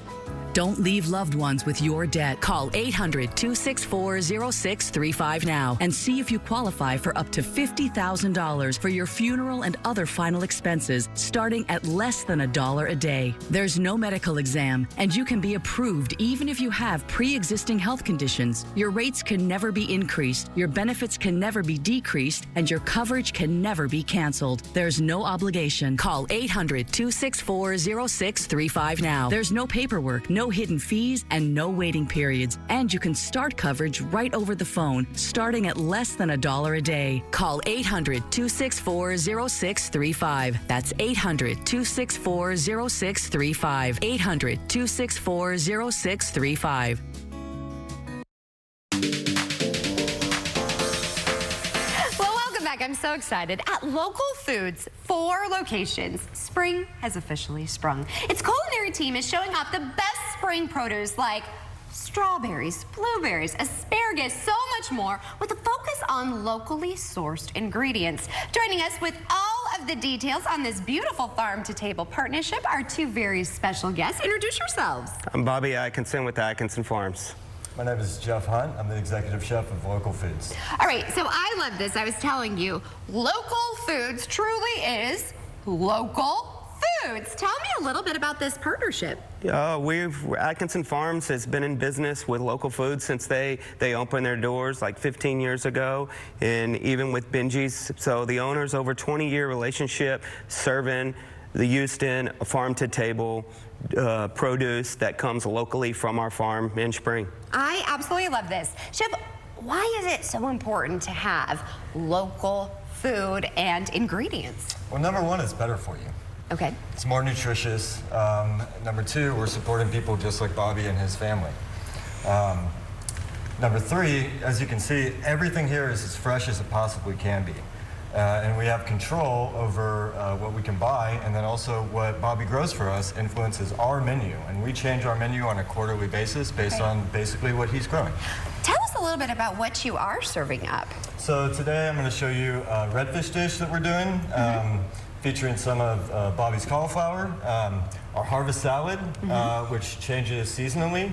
Don't leave loved ones with your debt. Call 800-264-0635 now and see if you qualify for up to $50,000 for your funeral and other final expenses, starting at less than $1 a day. There's no medical exam, and you can be approved even if you have pre-existing health conditions. Your rates can never be increased, your benefits can never be decreased, and your coverage can never be canceled. There's no obligation. Call 800-264-0635 now. There's no paperwork, no hidden fees, and no waiting periods. And you can start coverage right over the phone, starting at less than $1 a day. Call 800-264-0635. That's 800-264-0635. 800-264-0635. I'm so excited. At Local Foods, 4 locations, spring has officially sprung. Its culinary team is showing off the best spring produce like strawberries, blueberries, asparagus, so much more, with a focus on locally sourced ingredients. Joining us with all of the details on this beautiful farm-to-table partnership are 2 very special guests. Introduce yourselves. I'm Bobby Atkinson with Atkinson Farms. My name is Jeff Hunt. I'm the executive chef of Local Foods. All right, so I love this. I was telling you, Local Foods truly is local foods. Tell me a little bit about this partnership. Atkinson Farms has been in business with local foods since they opened their doors like 15 years ago, and even with Benji's. So the owner's over 20-year relationship serving the Houston farm-to-table produce that comes locally from our farm in Spring. I absolutely love this. Chef, why is it so important to have local food and ingredients? Well, number one, it's better for you. Okay. It's more nutritious. Number two, we're supporting people just like Bobby and his family. Number three, as you can see, everything here is as fresh as it possibly can be. And we have control over what we can buy, and then also what Bobby grows for us influences our menu. And we change our menu on a quarterly basis based on basically what he's growing. Tell us a little bit about what you are serving up. So today I'm going to show you a redfish dish that we're doing, featuring some of Bobby's cauliflower, our harvest salad, which changes seasonally,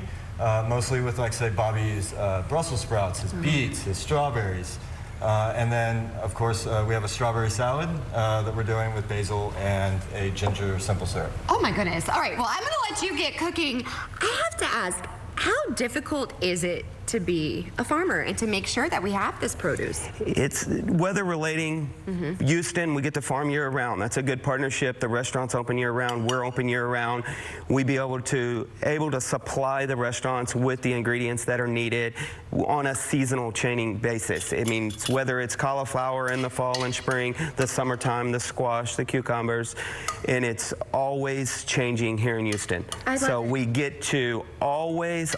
mostly with, like, say, Bobby's Brussels sprouts, his beets, his strawberries. And then, of course, we have a strawberry salad that we're doing with basil and a ginger simple syrup. Oh, my goodness. All right, well, I'm going to let you get cooking. I have to ask, how difficult is it to be a farmer and to make sure that we have this produce? It's weather relating. Houston, we get to farm year round. That's a good partnership. The restaurant's open year round. We're open year round. We be able to supply the restaurants with the ingredients that are needed on a seasonal chaining basis. I mean, whether it's cauliflower in the fall and spring, the summertime, the squash, the cucumbers, and it's always changing here in Houston. So we get to always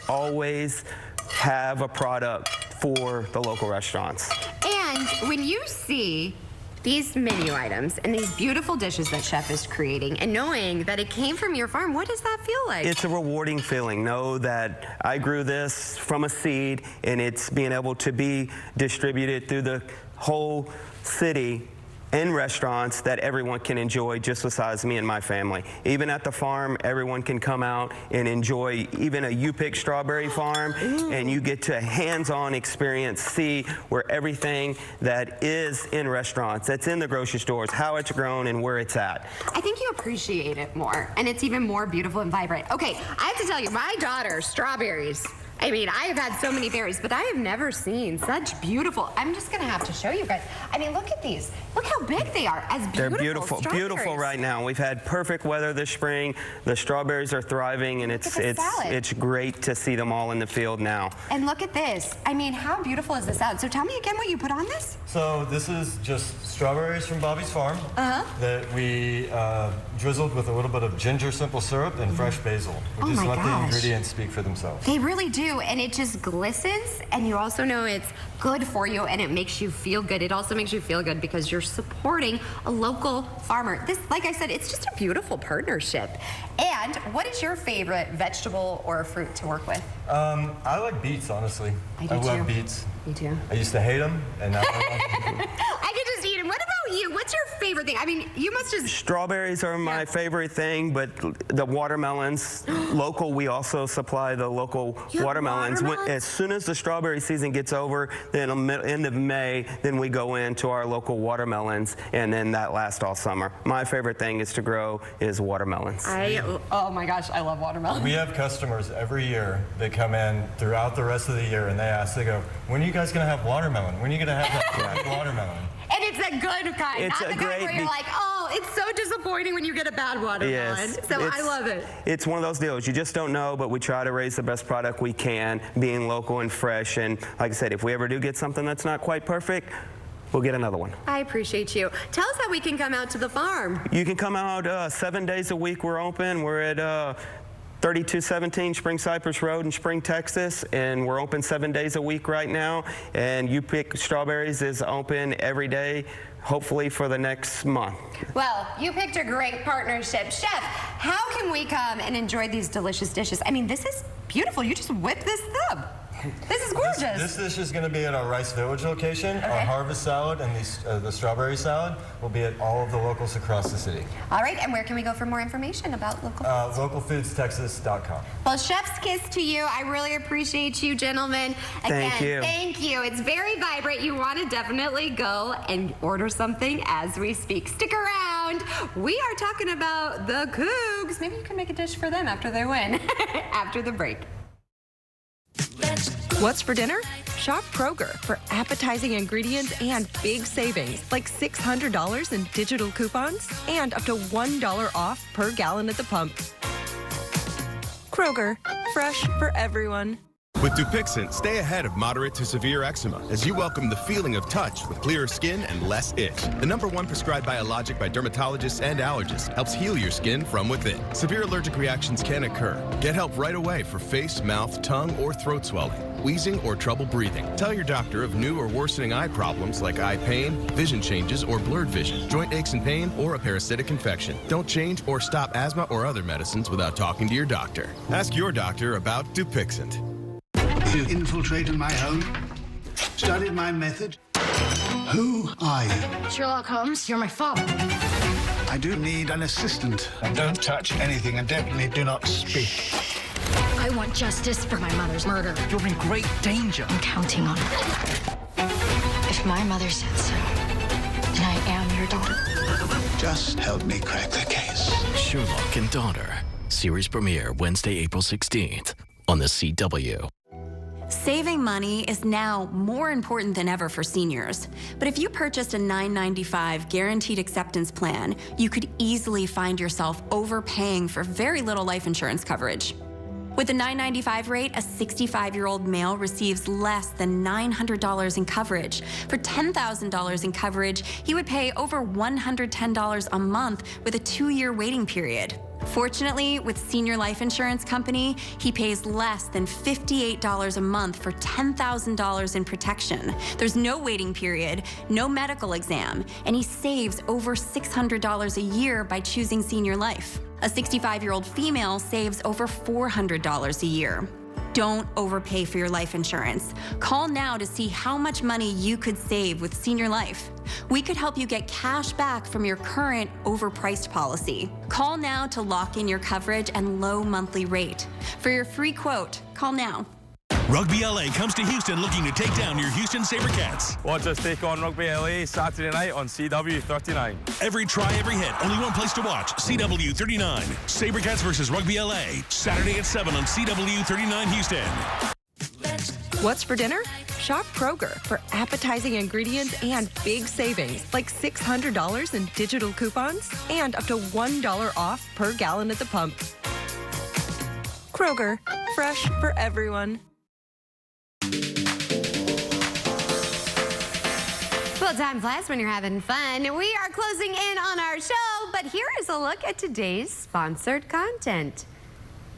have a product for the local restaurants. And when you see these menu items and these beautiful dishes that Chef is creating and knowing that it came from your farm, what does that feel like? It's a rewarding feeling. Know that I grew this from a seed and it's being able to be distributed through the whole city in restaurants that everyone can enjoy just besides me and my family. Even at the farm, everyone can come out and enjoy even a U-Pick strawberry farm, and you get to hands-on experience, see where everything that is in restaurants, that's in the grocery stores, how it's grown and where it's at. I think you appreciate it more, and it's even more beautiful and vibrant. Okay, I have to tell you, my daughter, strawberries. I mean, I have had so many berries, but I have never seen such beautiful. I'm just gonna have to show you guys. I mean, look at these. Look how big they are. They're beautiful, beautiful right now. We've had perfect weather this spring. The strawberries are thriving, and it's great to see them all in the field now. And look at this. I mean, how beautiful is this salad? So tell me again what you put on this. So this is just strawberries from Bobby's farm that we drizzled with a little bit of ginger simple syrup and fresh basil. We just let the ingredients speak for themselves. They really do, and it just glistens, and you also know it's good for you, and it makes you feel good. It also makes you feel good because you're supporting a local farmer. This, like I said, it's just a beautiful partnership. And what is your favorite vegetable or fruit to work with? I like beets, honestly. I love beets. Me too. I used to hate them, and now I love them. I can just eat them. What about you? What's your favorite thing? I mean, you must just... Strawberries are my favorite thing, but the watermelons, local, we also supply the local watermelons. As soon as the strawberry season gets over, then end of May, then we go into our local watermelons, and then that lasts all summer. My favorite thing is to grow is watermelons. Oh my gosh, I love watermelons. We have customers every year that come in throughout the rest of the year, and they go, when are you guys going to have watermelon? When are you going to have that watermelon? And it's a good kind, it's not the kind where you're like, oh, it's so disappointing when you get a bad watermelon. Yes, so I love it. It's one of those deals. You just don't know, but we try to raise the best product we can, being local and fresh. And like I said, if we ever do get something that's not quite perfect, we'll get another one. I appreciate you. Tell us how we can come out to the farm. You can come out 7 days a week. We're open. We're at 3217 Spring Cypress Road in Spring, Texas, and we're open 7 days a week right now. And U-Pick Strawberries is open every day, hopefully for the next month. Well, you picked a great partnership. Chef, how can we come and enjoy these delicious dishes? I mean, this is beautiful. You just whip this up. This is gorgeous. This dish is going to be at our Rice Village location. Okay. Our harvest salad and the strawberry salad will be at all of the locals across the city. All right, and where can we go for more information about local foods? Localfoodstexas.com. Well, chef's kiss to you. I really appreciate you, gentlemen. Again, Thank you. Thank you. It's very vibrant. You want to definitely go and order something as we speak. Stick around. We are talking about the Cougs. Maybe you can make a dish for them after they win. After the break. What's for dinner? Shop Kroger for appetizing ingredients and big savings, like $600 in digital coupons and up to $1 off per gallon at the pump. Kroger, fresh for everyone. With Dupixent, stay ahead of moderate to severe eczema as you welcome the feeling of touch with clearer skin and less itch. The #1 prescribed biologic by dermatologists and allergists helps heal your skin from within. Severe allergic reactions can occur. Get help right away for face, mouth, tongue, or throat swelling, wheezing, or trouble breathing. Tell your doctor of new or worsening eye problems like eye pain, vision changes, or blurred vision, joint aches and pain, or a parasitic infection. Don't change or stop asthma or other medicines without talking to your doctor. Ask your doctor about Dupixent. You infiltrated my home, studied my method. Who are you? Sherlock Holmes, you're my father. I do need an assistant. And don't touch anything, and definitely do not speak. I want justice for my mother's murder. You're in great danger. I'm counting on it. If my mother said so, then I am your daughter. Just help me crack the case. Sherlock and Daughter. Series premiere Wednesday, April 16th on the CW. Saving money is now more important than ever for seniors. But if you purchased a $9.95 guaranteed acceptance plan, you could easily find yourself overpaying for very little life insurance coverage. With the $9.95 rate, a 65-year-old male receives less than $900 in coverage. For $10,000 in coverage, he would pay over $110 a month with a 2-year waiting period. Fortunately, with Senior Life Insurance Company, he pays less than $58 a month for $10,000 in protection. There's no waiting period, no medical exam, and he saves over $600 a year by choosing Senior Life. A 65-year-old female saves over $400 a year. Don't overpay for your life insurance. Call now to see how much money you could save with Senior Life. We could help you get cash back from your current overpriced policy. Call now to lock in your coverage and low monthly rate. For your free quote, call now. Rugby LA comes to Houston looking to take down your Houston SaberCats. Watch us take on Rugby LA Saturday night on CW39. Every try, every hit, only one place to watch, CW39. SaberCats versus Rugby LA, Saturday at 7 on CW39 Houston. What's for dinner? Shop Kroger for appetizing ingredients and big savings, like $600 in digital coupons and up to $1 off per gallon at the pump. Kroger, fresh for everyone. Well, time flies when you're having fun. We are closing in on our show, but here is a look at today's sponsored content.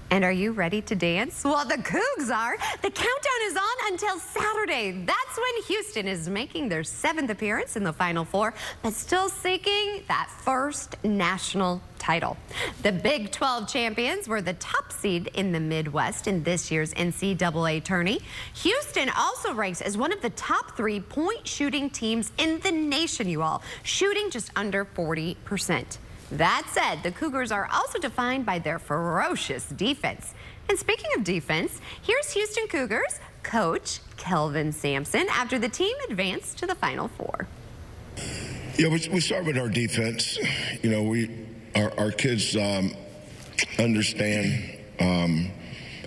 And are you ready to dance? Well, the Cougs are. The countdown is on until Saturday. That's when Houston is making their 7th appearance in the Final Four, but still seeking that first national title. The Big 12 champions were the top seed in the Midwest in this year's NCAA tourney. Houston also ranks as one of the top 3 point shooting teams in the nation, you all, shooting just under 40%. That said, the Cougars are also defined by their ferocious defense. And speaking of defense, here's Houston Cougars coach Kelvin Sampson after the team advanced to the Final Four. Yeah, we start with our defense. You know, our kids understand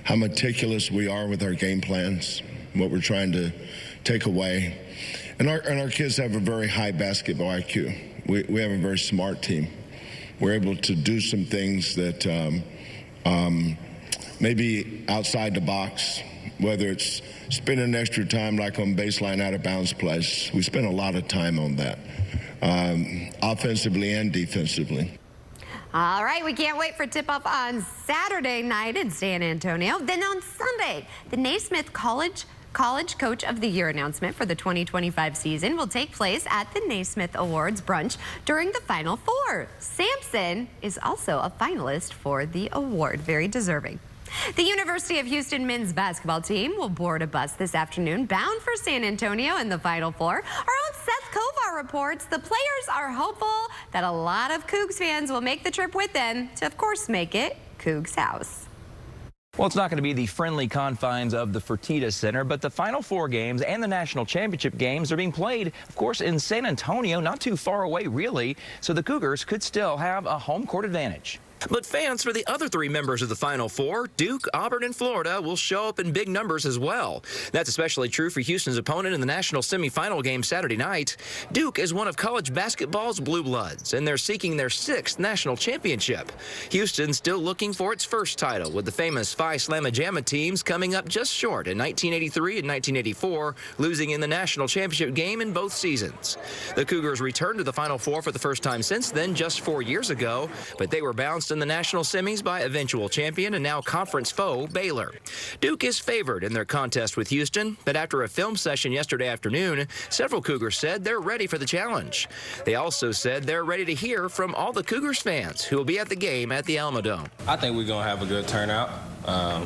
how meticulous we are with our game plans, what we're trying to take away. And our kids have a very high basketball IQ. We have a very smart team. We're able to do some things that maybe outside the box, whether it's spending extra time like on baseline out of bounds plays. We spend a lot of time on that, offensively and defensively. All right, we can't wait for tip-off on Saturday night in San Antonio. Then on Sunday, the Naismith College Coach of the Year announcement for the 2025 season will take place at the Naismith Awards brunch during the Final Four. Sampson is also a finalist for the award, very deserving. The University of Houston men's basketball team will board a bus this afternoon bound for San Antonio in the Final Four. Our own Seth Kovar reports the players are hopeful that a lot of Cougs fans will make the trip with them to, of course, make it Cougs House. Well, it's not going to be the friendly confines of the Fertitta Center, but the Final Four games and the National Championship games are being played, of course, in San Antonio, not too far away, really, so the Cougars could still have a home court advantage. But fans for the other three members of the Final Four, Duke, Auburn, and Florida, will show up in big numbers as well. That's especially true for Houston's opponent in the national semifinal game Saturday night. Duke is one of college basketball's blue bloods, and they're seeking their 6th national championship. Houston's still looking for its first title, with the famous Phi Slamma Jamma teams coming up just short in 1983 and 1984, losing in the national championship game in both seasons. The Cougars returned to the Final Four for the first time since then, just 4 years ago, but they were bounced in the national semis by eventual champion and now conference foe Baylor. Duke is favored in their contest with Houston, but after a film session yesterday afternoon, several Cougars said they're ready for the challenge. They also said they're ready to hear from all the Cougars fans who will be at the game at the Alamodome. I think we're going to have a good turnout. I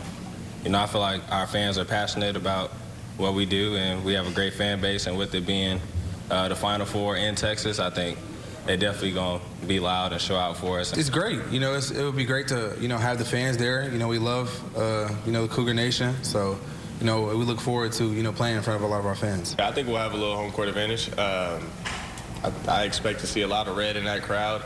feel like our fans are passionate about what we do, and we have a great fan base, and with it being the Final Four in Texas, I think they're definitely going to be loud and show out for us. It's great. It would be great to, have the fans there. We love, the Cougar Nation. So, we look forward to, playing in front of a lot of our fans. I think we'll have a little home court advantage. I expect to see a lot of red in that crowd.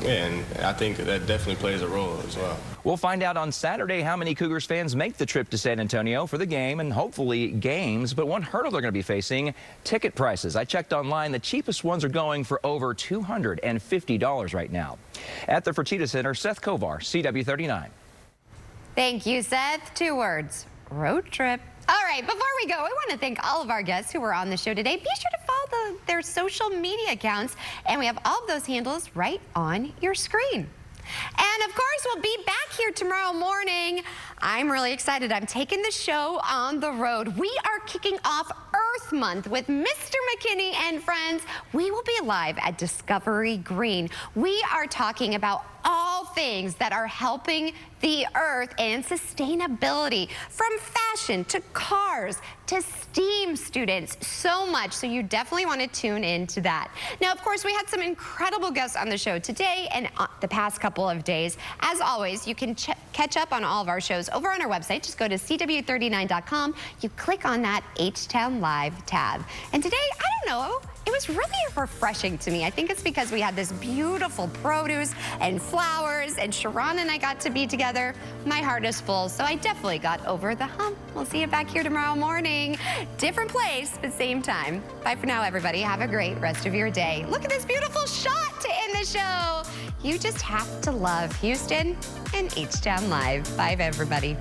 And I think that definitely plays a role as well. We'll find out on Saturday how many Cougars fans make the trip to San Antonio for the game and hopefully games. But one hurdle they're going to be facing, ticket prices. I checked online. The cheapest ones are going for over $250 right now. At the Fertitta Center, Seth Kovar, CW39. Thank you, Seth. 2 words: road trip. All right, before we go, I want to thank all of our guests who were on the show today. Be sure to follow their social media accounts, and we have all of those handles right on your screen. And of course, we'll be back here tomorrow morning. I'm really excited. I'm taking the show on the road. We are kicking off Earth Month with Mr. McKinney and friends. We will be live at Discovery Green. We are talking about all things that are helping the earth and sustainability, from fashion to cars to STEAM students, so much. So you definitely want to tune into that. Now, of course, we had some incredible guests on the show today and the past couple of days. As always, you can catch up on all of our shows over on our website. Just go to CW39.com. You click on that H-Town Live tab. And today, I don't know, it was really refreshing to me. I think it's because we had this beautiful produce and flowers, and Sharon and I got to be together. My heart is full, so I definitely got over the hump. We'll see you back here tomorrow morning. Different place, but same time. Bye for now, everybody. Have a great rest of your day. Look at this beautiful shot to end the show. You just have to love Houston and H-Town Live. Bye, everybody.